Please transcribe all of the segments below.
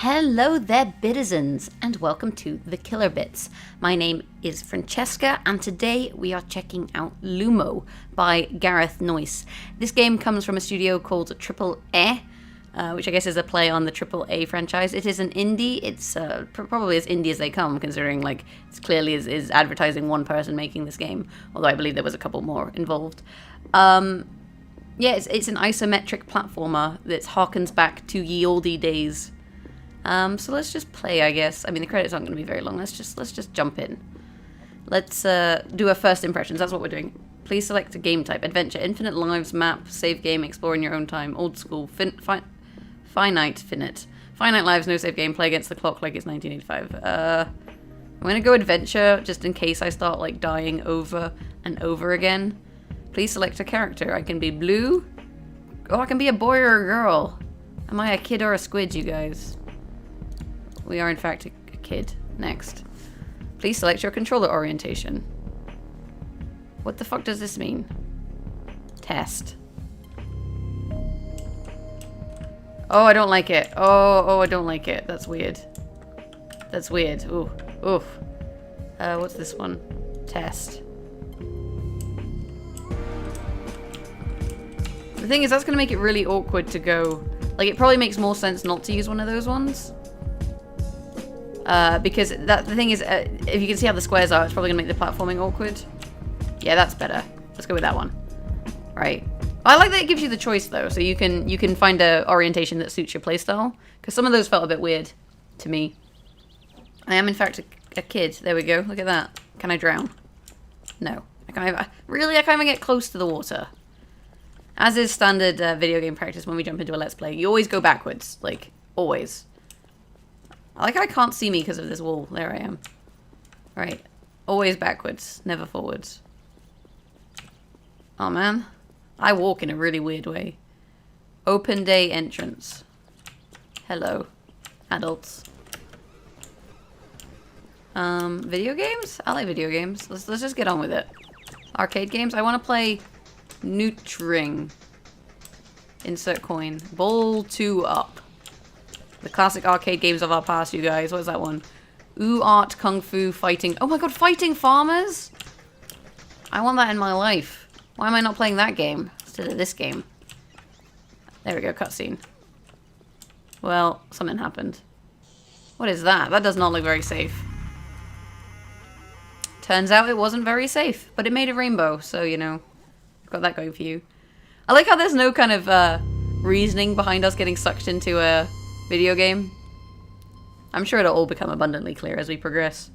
Hello there, Bitizens, and welcome to The Killer Bits. My name is Francesca, and today we are checking out Lumo by Gareth Noyce. This game comes from a studio called Triple A, which I guess is a play on the Triple A franchise. It is an indie. It's probably as indie as they come, considering like it's clearly is advertising one person making this game, although I believe there was a couple more involved. Yeah, it's an isometric platformer that harkens back to ye olde days. So let's just play, I guess. I mean, the credits aren't going to be very long. Let's just jump in. Let's do our first impressions. That's what we're doing. Please select a game type. Adventure, infinite lives, map, save game, explore in your own time, old school, finite, finite. Finite lives, no save game, play against the clock like it's 1985. I'm going to go adventure, just in case I start, like, dying over and over again. Please select a character. I can be blue. Oh, I can be a boy or a girl. Am I a kid or a squid, you guys? We are, in fact, a kid. Next. Please select your controller orientation. What the fuck does this mean? Test. Oh, I don't like it. Oh, I don't like it. That's weird. That's weird. Ooh. Oof. What's this one? Test. The thing is, that's going to make it really awkward to go... Like, it probably makes more sense not to use one of those ones. Because the thing is, if you can see how the squares are, it's probably going to make the platforming awkward. Yeah, that's better. Let's go with that one. Right. I like that it gives you the choice, though, so you can find a orientation that suits your playstyle. Because some of those felt a bit weird to me. I am, in fact, a kid. There we go. Look at that. Can I drown? No. I can't even, really? I can't even get close to the water. As is standard video game practice when we jump into a Let's Play, you always go backwards. Like, always. I like how I can't see me because of this wall. There I am. Right. Always backwards, never forwards. Oh man. I walk in a really weird way. Open day entrance. Hello, adults. Video games? I like video games. Let's just get on with it. Arcade games? I want to play Neutring. Insert coin. Ball 2 up. The classic arcade games of our past, you guys. What is that one? Ooh, art, kung fu, fighting. Oh my god, fighting farmers? I want that in my life. Why am I not playing that game instead of this game? There we go, cutscene. Well, something happened. What is that? That does not look very safe. Turns out it wasn't very safe, but it made a rainbow, so, you know, got that going for you. I like how there's no kind of reasoning behind us getting sucked into a video game. I'm sure it'll all become abundantly clear as we progress.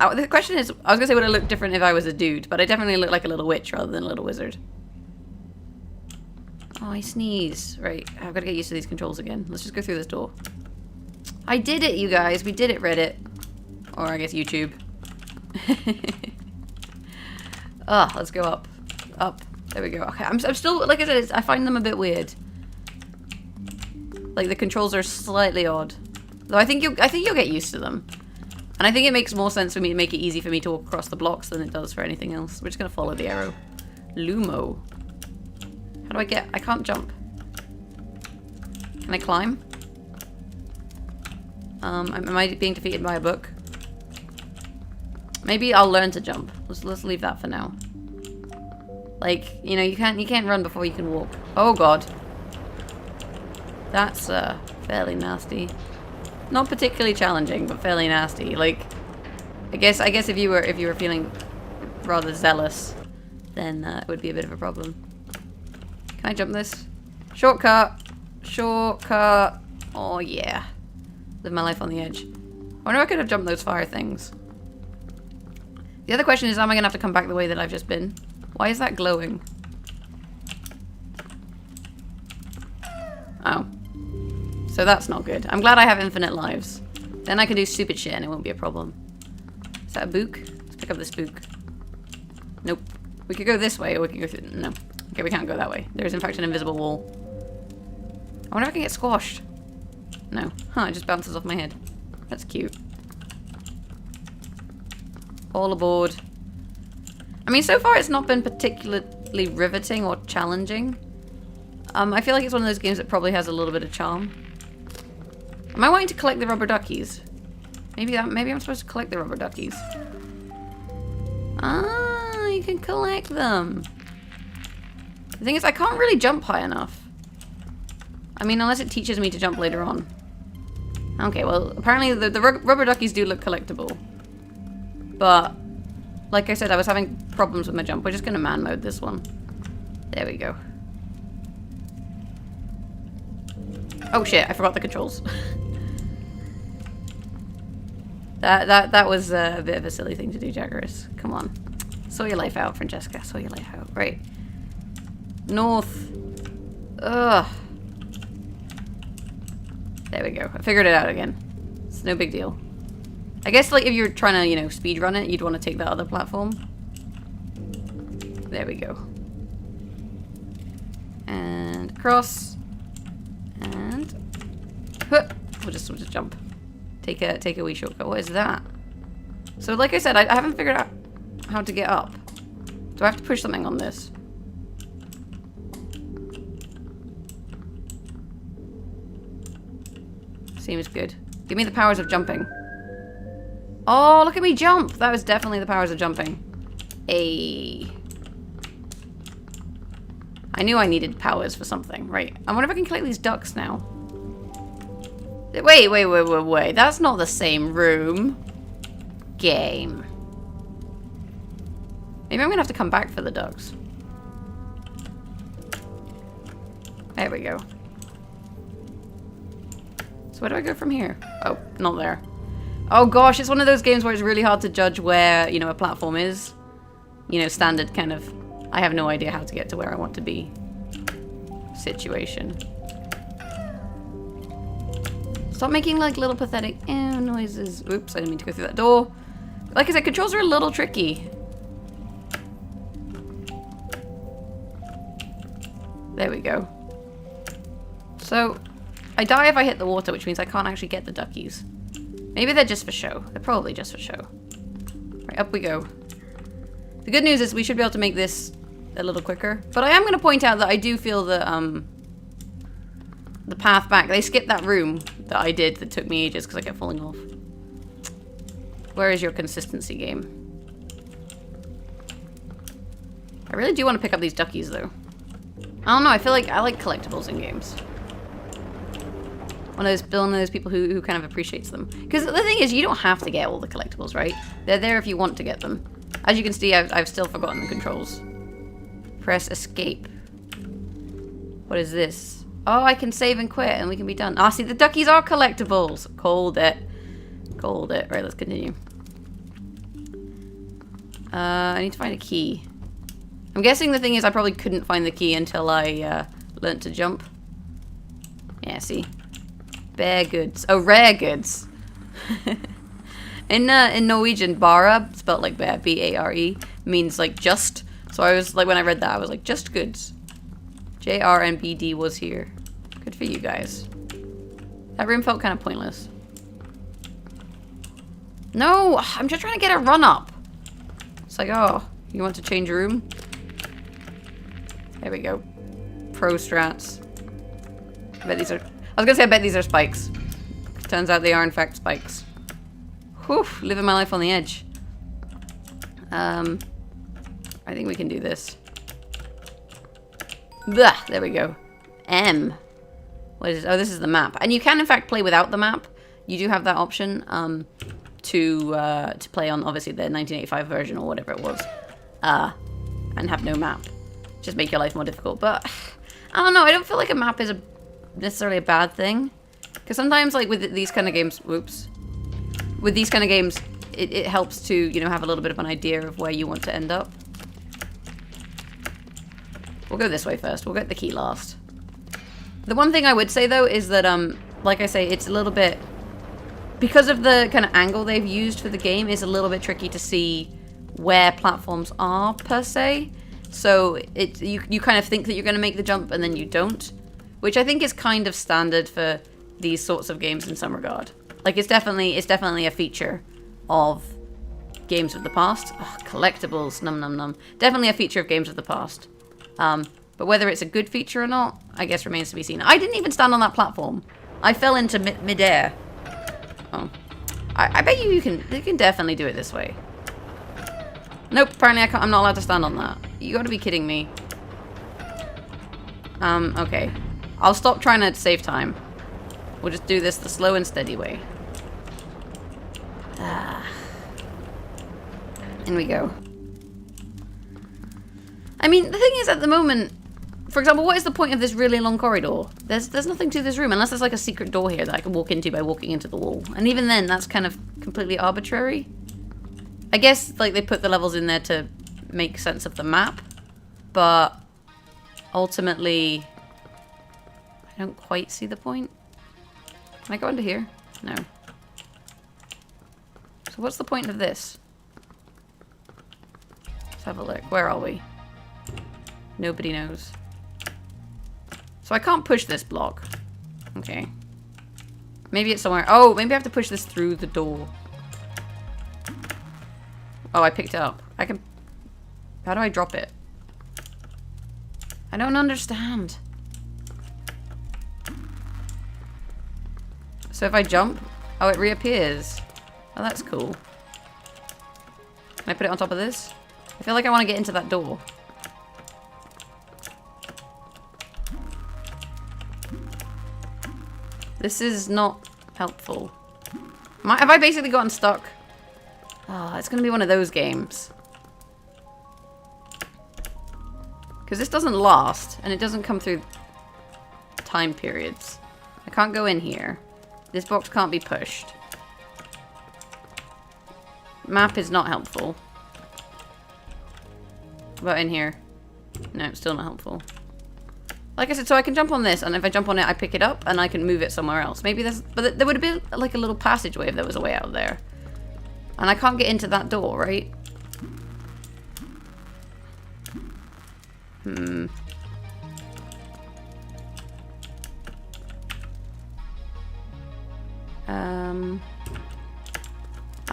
The question is, I was gonna say would I look different if I was a dude, but I definitely look like a little witch rather than a little wizard. Oh, I sneeze. Right, I've got to get used to these controls again. Let's just go through this door. I did it, you guys. We did it, Reddit. Or I guess YouTube. Ah, let's go up. Up. There we go. Okay, I'm still, like I said, I find them a bit weird. Like, the controls are slightly odd. Though I think you'll get used to them. And I think it makes more sense for me to make it easy for me to walk across the blocks than it does for anything else. We're just gonna follow the arrow. Lumo. How do I get... I can't jump. Can I climb? Am I being defeated by a book? Maybe I'll learn to jump. Let's leave that for now. Like, you know, you can't run before you can walk. Oh god. That's fairly nasty. Not particularly challenging, but fairly nasty. Like, I guess if you were feeling rather zealous, then it would be a bit of a problem. Can I jump this? Shortcut. Shortcut. Oh yeah. Live my life on the edge. I wonder if I could have jumped those fire things. The other question is, am I gonna have to come back the way that I've just been? Why is that glowing? Oh. So that's not good. I'm glad I have infinite lives. Then I can do stupid shit and it won't be a problem. Is that a book? Let's pick up this book. Nope. We could go this way or we could go through... No. Okay, we can't go that way. There is in fact an invisible wall. I wonder if I can get squashed. No. Huh, it just bounces off my head. That's cute. All aboard. I mean, so far it's not been particularly riveting or challenging. I feel like it's one of those games that probably has a little bit of charm. Am I wanting to collect the rubber duckies? Maybe I'm supposed to collect the rubber duckies. Ah, you can collect them. The thing is, I can't really jump high enough. I mean, unless it teaches me to jump later on. Okay, well, apparently the rubber duckies do look collectible. But, like I said, I was having problems with my jump. We're just going to man mode this one. There we go. Oh shit, I forgot the controls. That was a bit of a silly thing to do, Jaggeris. Come on. Sort your life out, Francesca. Sort your life out. Right. North. Ugh. There we go. I figured it out again. It's no big deal. I guess, like, if you're trying to, you know, speed run it, you'd want to take that other platform. There we go. And across. And we'll just jump. Take a wee shortcut. What is that? So, like I said, I haven't figured out how to get up. Do I have to push something on this? Seems good. Give me the powers of jumping. Oh, look at me jump! That was definitely the powers of jumping. Ayy. I knew I needed powers for something. Right. I wonder if I can collect these ducks now. Wait. That's not the same room. Game. Maybe I'm gonna have to come back for the ducks. There we go. So where do I go from here? Oh, not there. Oh gosh, it's one of those games where it's really hard to judge where, you know, a platform is. You know, standard kind of, I have no idea how to get to where I want to be situation. Stop making, like, little pathetic noises. Oops, I didn't mean to go through that door. Like I said, controls are a little tricky. There we go. So, I die if I hit the water, which means I can't actually get the duckies. Maybe they're just for show. They're probably just for show. Right, up we go. The good news is we should be able to make this a little quicker. But I am going to point out that I do feel that, the path back, they skipped that room that I did that took me ages because I kept falling off. Where is your consistency game? I really do want to pick up these duckies though. I don't know, I feel like I like collectibles in games. One of those people who kind of appreciates them. Because the thing is, you don't have to get all the collectibles, right? They're there if you want to get them. As you can see, I've still forgotten the controls. Press escape. What is this? Oh, I can save and quit and we can be done. Ah, see, the duckies are collectibles. Called it. Called it. Right, let's continue. I need to find a key. I'm guessing the thing is I probably couldn't find the key until I learnt to jump. Yeah, see. Bare goods. Oh, rare goods. In Norwegian, bara, spelled like bear, B-A-R-E, means like just. So I was like, when I read that, I was like, just goods. J-R-N-B-D was here. Good for you guys. That room felt kind of pointless. No, I'm just trying to get a run up. It's like, oh, you want to change room? There we go. Pro strats. I bet these are... I was gonna say I bet these are spikes. Turns out they are in fact spikes. Whew, living my life on the edge. I think we can do this. Blah, there we go. M. What is it? Oh, this is the map. And you can in fact play without the map. You do have that option to play on obviously the 1985 version or whatever it was. And have no map. Just make your life more difficult. But I don't know, I don't feel like a map is necessarily a bad thing. Because sometimes like with these kind of games, whoops. With these kind of games, it helps to, you know, have a little bit of an idea of where you want to end up. We'll go this way first. We'll get the key last. The one thing I would say, though, is that, like I say, it's a little bit... Because of the kind of angle they've used for the game, it's a little bit tricky to see where platforms are, per se. So, you kind of think that you're going to make the jump, and then you don't. Which I think is kind of standard for these sorts of games in some regard. Like, it's definitely a feature of games of the past. Oh, collectibles, num num num. Definitely a feature of games of the past. But whether it's a good feature or not, I guess remains to be seen. I didn't even stand on that platform. I fell into midair. Oh. I bet you can definitely do it this way. Nope, apparently I'm not allowed to stand on that. You gotta be kidding me. Okay. I'll stop trying to save time. We'll just do this the slow and steady way. In we go. I mean, the thing is, at the moment, for example, what is the point of this really long corridor? There's nothing to this room, unless there's like a secret door here that I can walk into by walking into the wall. And even then, that's kind of completely arbitrary. I guess, like, they put the levels in there to make sense of the map. But ultimately, I don't quite see the point. Can I go under here? No. So what's the point of this? Let's have a look. Where are we? Nobody knows. So I can't push this block. Okay. Maybe it's somewhere. Oh, maybe I have to push this through the door. Oh, I picked it up. I can... How do I drop it? I don't understand. So if I jump... Oh, it reappears. Oh, that's cool. Can I put it on top of this? I feel like I want to get into that door. This is not helpful. Have I basically gotten stuck? Oh, it's going to be one of those games. Because this doesn't last, and it doesn't come through time periods. I can't go in here. This box can't be pushed. Map is not helpful. What about in here? No, it's still not helpful. Like I said, so I can jump on this, and if I jump on it, I pick it up, and I can move it somewhere else. Maybe there's... But there would have been, like, a little passageway if there was a way out there. And I can't get into that door, right?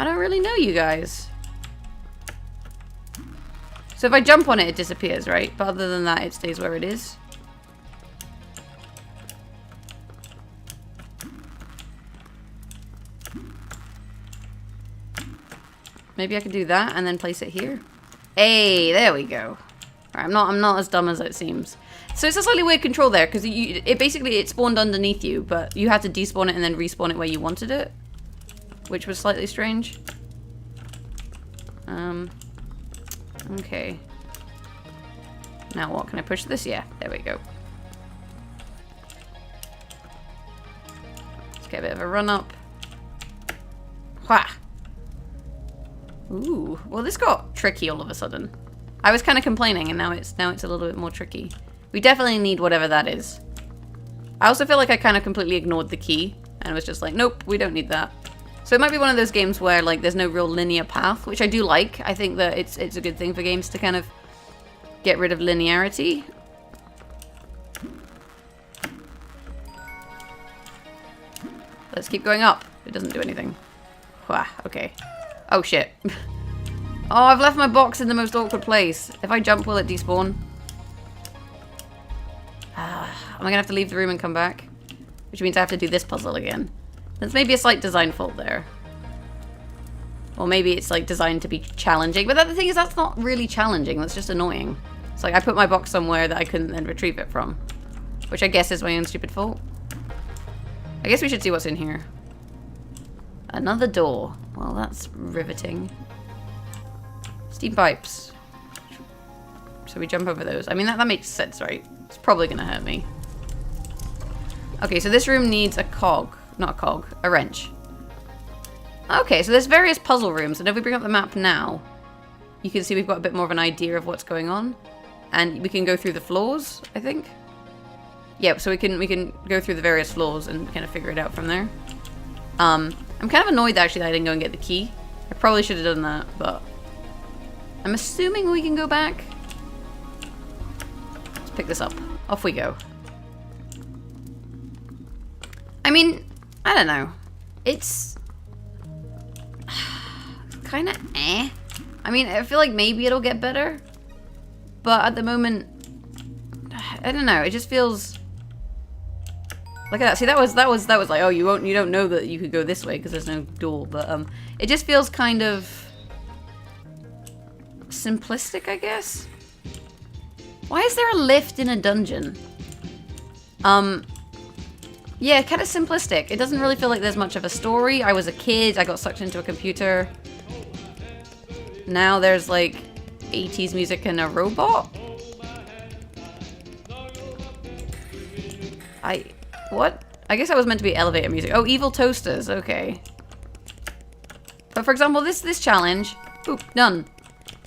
I don't really know, you guys. So if I jump on it, it disappears, right? But other than that, it stays where it is. Maybe I could do that and then place it here. Hey, there we go. Right, I'm not as dumb as it seems. So it's a slightly weird control there because it spawned underneath you, but you had to despawn it and then respawn it where you wanted it, which was slightly strange. Okay. Now what? Can I push this? Yeah, there we go. Let's get a bit of a run up. Wha! Ooh, well this got tricky all of a sudden. I was kind of complaining, and now it's a little bit more tricky. We definitely need whatever that is. I also feel like I kind of completely ignored the key and was just like, nope, we don't need that. So it might be one of those games where like there's no real linear path, which I do like. I think that it's a good thing for games to kind of get rid of linearity. Let's keep going up. It doesn't do anything. Wah, okay. Oh shit. Oh, I've left my box in the most awkward place. If I jump, will it despawn? Am I gonna have to leave the room and come back? Which means I have to do this puzzle again. There's maybe a slight design fault there. Or maybe it's like designed to be challenging. But the thing is, that's not really challenging. That's just annoying. It's like I put my box somewhere that I couldn't then retrieve it from. Which I guess is my own stupid fault. I guess we should see what's in here. Another door. Well, that's riveting. Steam pipes. So we jump over those. I mean, that makes sense, right? It's probably gonna hurt me. Okay, so this room needs a cog. Not a cog, a wrench. Okay, so there's various puzzle rooms, and if we bring up the map now, you can see we've got a bit more of an idea of what's going on. And we can go through the floors, I think. Yeah, so we can go through the various floors and kind of figure it out from there. I'm kind of annoyed actually that I didn't go and get the key. I probably should have done that, but I'm assuming we can go back. Let's pick this up. Off we go. I mean, I don't know. It's kind of eh. I mean, I feel like maybe it'll get better. But at the moment, I don't know. It just feels Look at that. See, that was like, oh, you don't know that you could go this way because there's no door. But it just feels kind of simplistic, I guess. Why is there a lift in a dungeon? Yeah, kind of simplistic. It doesn't really feel like there's much of a story. I was a kid. I got sucked into a computer. Now there's like 80s music and a robot. What? I guess that was meant to be elevator music. Oh, evil toasters. Okay. But for example, this challenge. Oop, done.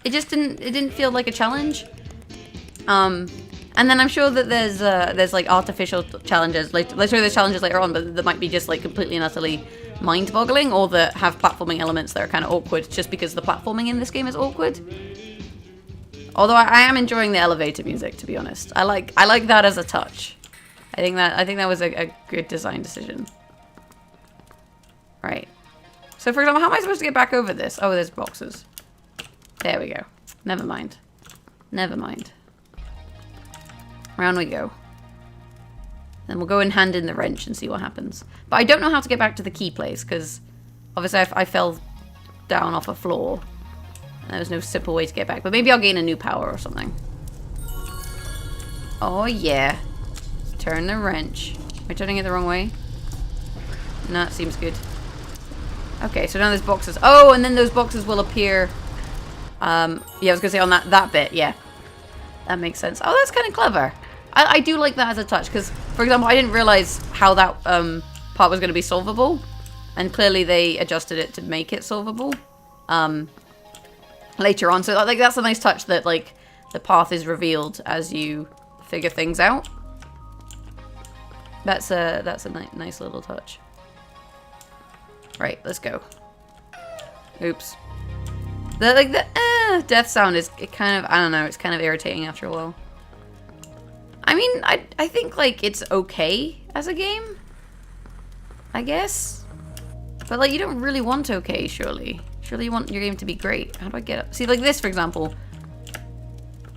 It just didn't feel like a challenge. And then I'm sure that there's like artificial challenges. Like, let's show there's challenges later on, but that might be just like completely and utterly mind-boggling, or that have platforming elements that are kind of awkward just because the platforming in this game is awkward. Although I am enjoying the elevator music, to be honest. I like that as a touch. I think that was a good design decision. Right. So for example, how am I supposed to get back over this? Oh, there's boxes. There we go. Never mind. Never mind. Round we go. Then we'll go and hand in the wrench and see what happens. But I don't know how to get back to the key place, because obviously I fell down off a floor. And there was no simple way to get back. But maybe I'll gain a new power or something. Oh yeah. Turn the wrench. Am I turning it the wrong way? No, it seems good. Okay, so now there's boxes. Oh, and then those boxes will appear. Yeah, I was gonna say on that bit, yeah. That makes sense. Oh, that's kind of clever. I do like that as a touch, because, for example, I didn't realize how that part was going to be solvable. And clearly they adjusted it to make it solvable later on. So like that's a nice touch that like the path is revealed as you figure things out. That's a nice little touch. Right, let's go. Oops. The death sound is kind of, I don't know, it's kind of irritating after a while. I mean, I think like it's okay as a game, I guess. But like you don't really want okay, surely. Surely you want your game to be great. How do I get up? See, like this, for example.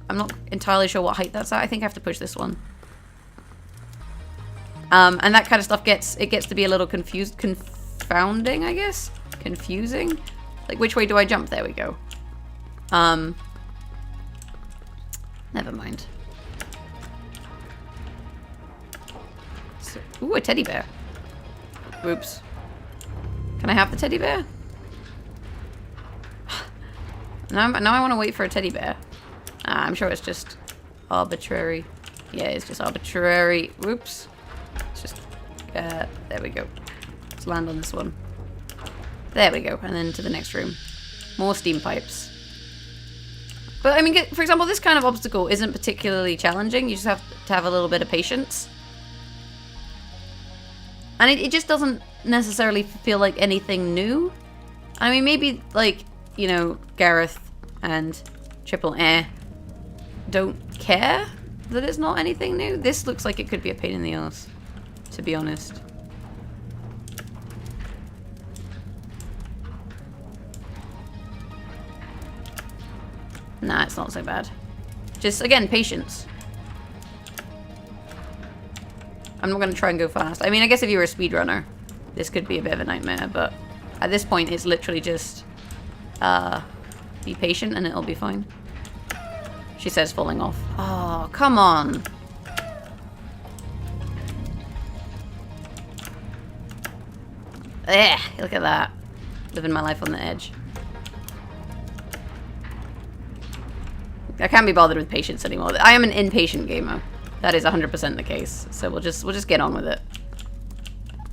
I'm not entirely sure what height that's at. I think I have to push this one. And that kind of stuff gets to be a little confounding, I guess. Confusing. Like, which way do I jump? There we go. Never mind. So, ooh, a teddy bear. Oops. Can I have the teddy bear? Now I want to wait for a teddy bear. I'm sure it's just arbitrary. Yeah, it's just arbitrary. Whoops. It's just, there we go. Let's land on this one. There we go. And then to the next room. More steam pipes. But, I mean, for example, this kind of obstacle isn't particularly challenging. You just have to have a little bit of patience. And it just doesn't necessarily feel like anything new. I mean, maybe, like, you know, Gareth and Triple Air don't care that it's not anything new. This looks like it could be a pain in the ass, to be honest. Nah, it's not so bad. Just, again, patience. I'm not going to try and go fast. I mean, I guess if you were a speedrunner, this could be a bit of a nightmare, but at this point, it's literally just be patient and it'll be fine. She says falling off. Oh, come on. Look at that. Living my life on the edge. I can't be bothered with patience anymore. I am an impatient gamer. That is 100% the case. So we'll just get on with it.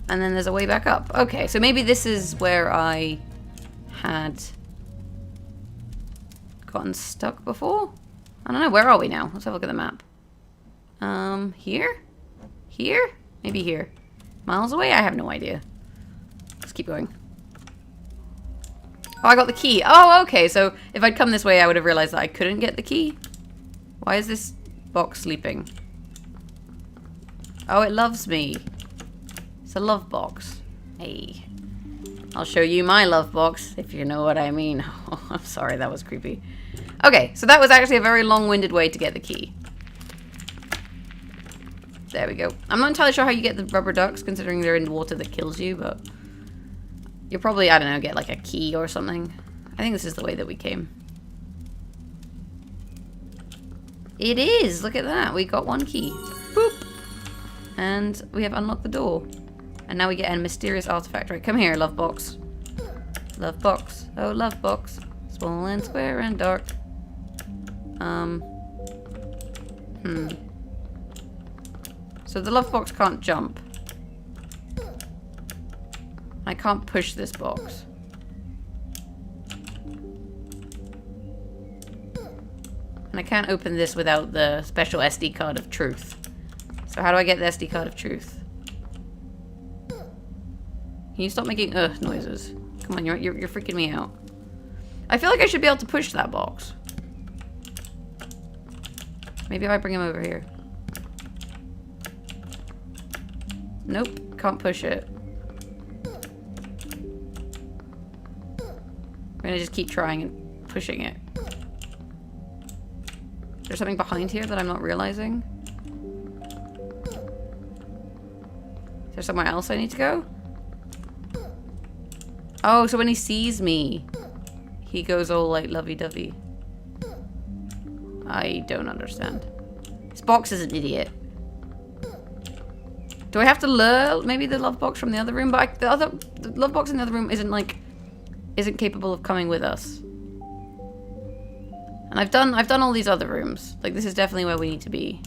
And then there's a way back up. Okay, so maybe this is where I had gotten stuck before? I don't know. Where are we now? Let's have a look at the map. Here? Here? Maybe here. Miles away? I have no idea. Let's keep going. Oh, I got the key. Oh, okay. So if I'd come this way, I would have realized that I couldn't get the key. Why is this box sleeping? Oh, it loves me. It's a love box. Hey. I'll show you my love box, if you know what I mean. Oh, I'm sorry, that was creepy. Okay, so that was actually a very long-winded way to get the key. There we go. I'm not entirely sure how you get the rubber ducks, considering they're in water that kills you, but... You'll probably, I don't know, get like a key or something. I think this is the way that we came. It is! Look at that. We got one key. Boop! And we have unlocked the door. And now we get a mysterious artifact. Right, come here, love box. Love box. Oh, love box. Small and square and dark. So the love box can't jump. I can't push this box. And I can't open this without the special SD card of truth. So how do I get the SD card of truth? Can you stop making noises? Come on, you're freaking me out. I feel like I should be able to push that box. Maybe if I bring him over here. Nope, can't push it. I'm gonna just keep trying and pushing it. Is there something behind here that I'm not realizing? Is there somewhere else I need to go? Oh, so when he sees me, he goes all like lovey-dovey. I don't understand. This box is an idiot. Do I have to lure maybe the love box from the other room? But the love box in the other room isn't capable of coming with us. And I've done all these other rooms. Like, this is definitely where we need to be.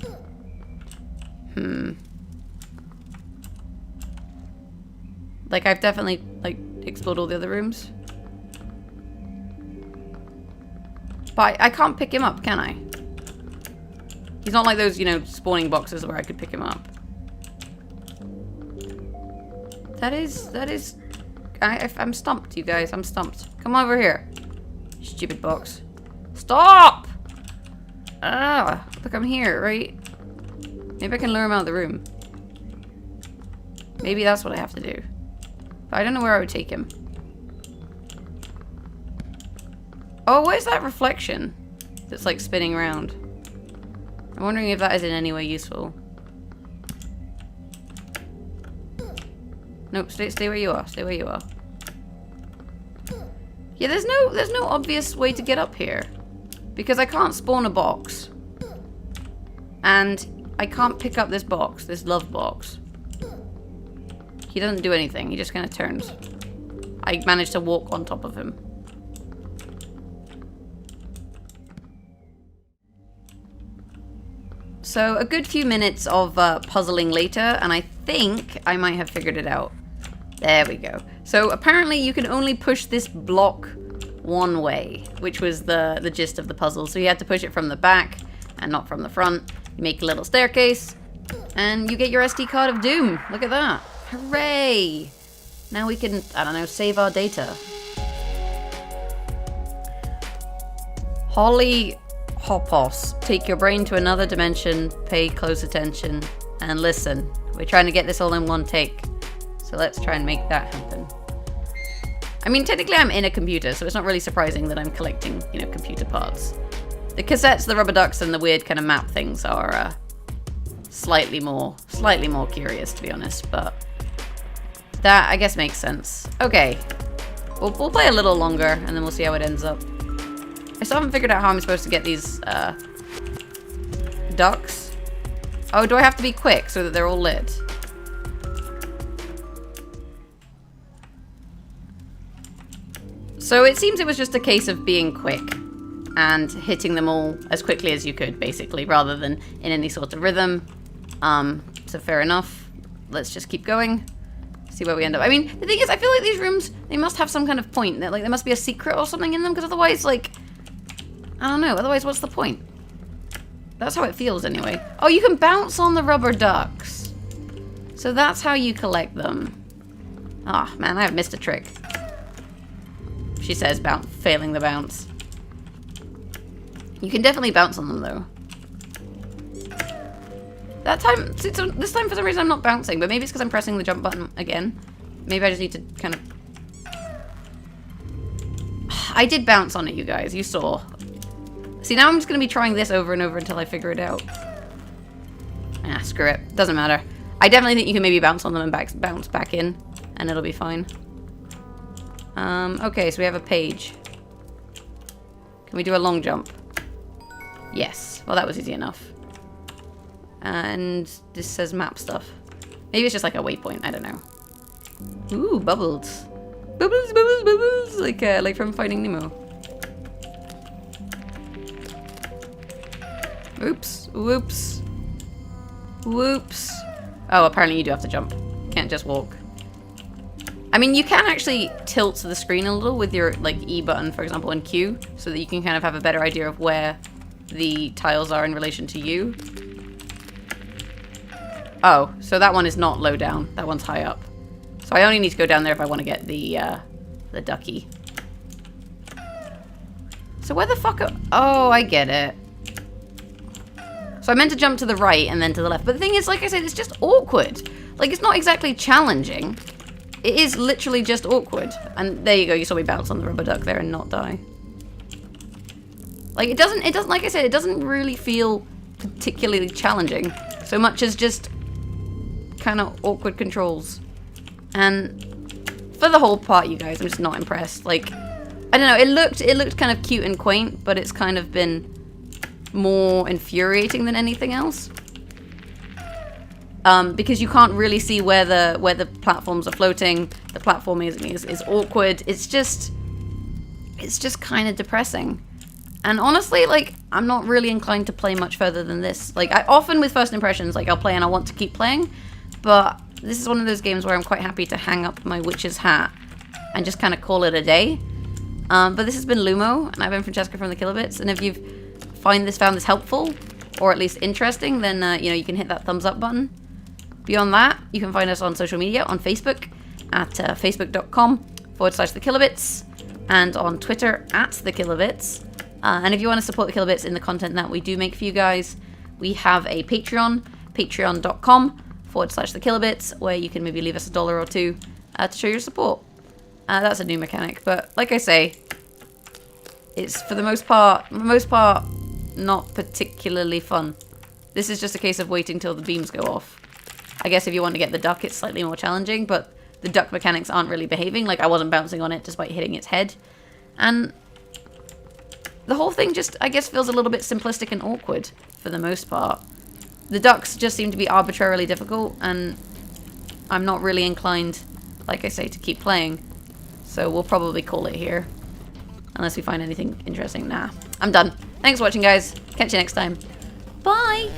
Like, I've definitely like explored all the other rooms. But I can't pick him up, can I? He's not like those, you know, spawning boxes where I could pick him up. I'm stumped, you guys. I'm stumped. Come over here. Stupid box. Stop! Ah, look, I'm here, right? Maybe I can lure him out of the room. Maybe that's what I have to do. But I don't know where I would take him. Oh, what is that reflection that's like spinning around? I'm wondering if that is in any way useful. Nope, stay where you are. Stay where you are. Yeah, there's no obvious way to get up here. Because I can't spawn a box. And I can't pick up this box, this love box. He doesn't do anything, he just kind of turns. I managed to walk on top of him. So a good few minutes of puzzling later, and I think I might have figured it out. There we go. So apparently you can only push this block one way, which was the gist of the puzzle. So you had to push it from the back and not from the front. You make a little staircase, and you get your SD card of doom. Look at that. Hooray! Now we can, I don't know, save our data. Holly Hopos, take your brain to another dimension, pay close attention, and listen. We're trying to get this all in one take. So let's try and make that happen. I mean, technically I'm in a computer, so it's not really surprising that I'm collecting, you know, computer parts. The cassettes, the rubber ducks, and the weird kind of map things are slightly more curious, to be honest, but that, I guess, makes sense. Okay, we'll play a little longer, and then we'll see how it ends up. I still haven't figured out how I'm supposed to get these ducks. Oh, do I have to be quick so that they're all lit? So it seems it was just a case of being quick and hitting them all as quickly as you could, basically, rather than in any sort of rhythm. So fair enough. Let's just keep going. See where we end up. I mean, the thing is, I feel like these rooms, they must have some kind of point. Like, there must be a secret or something in them, because otherwise, like, I don't know. Otherwise, what's the point? That's how it feels, anyway. Oh, you can bounce on the rubber ducks. So that's how you collect them. Ah, oh, man, I have missed a trick. She says, failing the bounce. You can definitely bounce on them, though. That time, so this time for some reason I'm not bouncing, but maybe it's because I'm pressing the jump button again. Maybe I just need to kind of... I did bounce on it, you guys. You saw. See, now I'm just going to be trying this over and over until I figure it out. Ah, screw it. Doesn't matter. I definitely think you can maybe bounce on them and bounce back in, and it'll be fine. Okay, so we have a page. Can we do a long jump? Yes. Well, that was easy enough. And this says map stuff. Maybe it's just like a waypoint. I don't know. Ooh, bubbles. Bubbles, bubbles, bubbles. Like from Finding Nemo. Oops. Whoops. Whoops. Oh, apparently you do have to jump. Can't just walk. I mean, you can actually tilt the screen a little with your like E button, for example, and Q, so that you can kind of have a better idea of where the tiles are in relation to you. Oh, so that one is not low down. That one's high up. So I only need to go down there if I want to get the ducky. So where the fuck are... Oh, I get it. So I meant to jump to the right and then to the left. But the thing is, like I said, it's just awkward. Like, it's not exactly challenging. It is literally just awkward. And there you go. You saw me bounce on the rubber duck there and not die. Like, it doesn't, like I said, it doesn't really feel particularly challenging. So much as just kind of awkward controls. And for the whole part, you guys, I'm just not impressed. Like, I don't know. It looked kind of cute and quaint, but it's kind of been more infuriating than anything else. Because you can't really see where the platforms are floating. The platforming is awkward. It's just kind of depressing. And honestly, like, I'm not really inclined to play much further than this. Like, I often with first impressions, like, I'll play and I want to keep playing. But this is one of those games where I'm quite happy to hang up my witch's hat and just kind of call it a day. But this has been Lumo, and I've been Francesca from the Kilobits. And if you've found this helpful, or at least interesting, then, you know, you can hit that thumbs up button. Beyond that, you can find us on social media, on Facebook, at facebook.com/the Kilobits, and on Twitter, @the Kilobits. And if you want to support the Kilobits in the content that we do make for you guys, we have a Patreon, patreon.com/the Kilobits, where you can maybe leave us $1 or $2 to show your support. That's a new mechanic, but like I say, it's for the most part, not particularly fun. This is just a case of waiting till the beams go off. I guess if you want to get the duck, it's slightly more challenging, but the duck mechanics aren't really behaving. Like, I wasn't bouncing on it despite hitting its head. And the whole thing just, I guess, feels a little bit simplistic and awkward for the most part. The ducks just seem to be arbitrarily difficult, and I'm not really inclined, like I say, to keep playing. So we'll probably call it here. Unless we find anything interesting. Nah, I'm done. Thanks for watching, guys. Catch you next time. Bye!